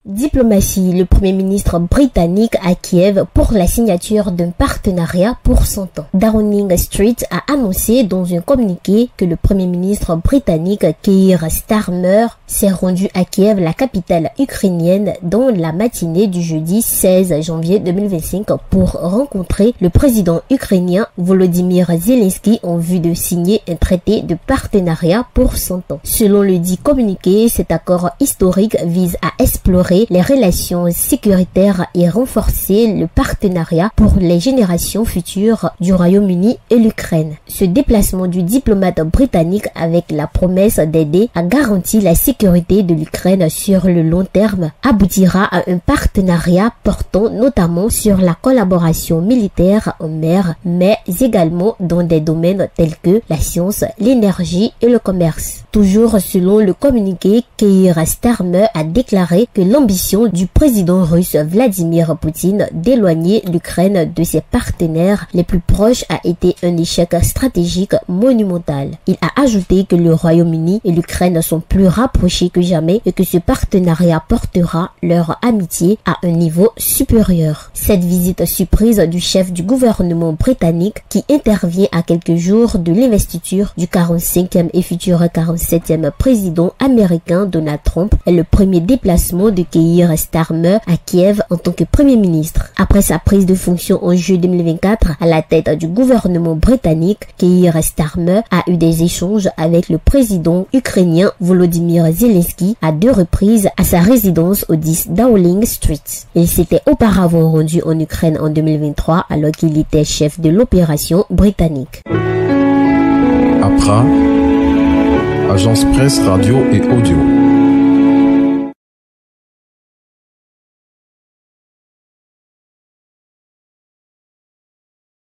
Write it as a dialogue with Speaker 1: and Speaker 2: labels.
Speaker 1: Diplomatie, le Premier ministre britannique à Kiev pour la signature d'un partenariat pour 100 ans. Downing Street a annoncé dans un communiqué que le Premier ministre britannique Keir Starmer s'est rendu à Kiev, la capitale ukrainienne, dans la matinée du jeudi 16 janvier 2025 pour rencontrer le président ukrainien Volodymyr Zelensky en vue de signer un traité de partenariat pour 100 ans. Selon le dit communiqué, cet accord historique vise à explorer les relations sécuritaires et renforcer le partenariat pour les générations futures du Royaume-Uni et l'Ukraine. Ce déplacement du diplomate britannique avec la promesse d'aider à garantir la sécurité de l'Ukraine sur le long terme aboutira à un partenariat portant notamment sur la collaboration militaire en mer, mais également dans des domaines tels que la science, l'énergie et le commerce. Toujours selon le communiqué, Keir Starmer a déclaré que l'ambition du président russe Vladimir Poutine d'éloigner l'Ukraine de ses partenaires les plus proches a été un échec stratégique monumental. Il a ajouté que le Royaume-Uni et l'Ukraine sont plus rapprochés que jamais et que ce partenariat portera leur amitié à un niveau supérieur. Cette visite surprise du chef du gouvernement britannique qui intervient à quelques jours de l'investiture du 45e et futur 47e président américain Donald Trump est le premier déplacement de Keir Starmer à Kiev en tant que Premier ministre. Après sa prise de fonction en juillet 2024 à la tête du gouvernement britannique, Keir Starmer a eu des échanges avec le président ukrainien Volodymyr Zelensky à 2 reprises à sa résidence au 10 Downing Street. Il s'était auparavant rendu en Ukraine en 2023 alors qu'il était chef de l'opération britannique.
Speaker 2: APRA, Agence Presse Radio et Audio.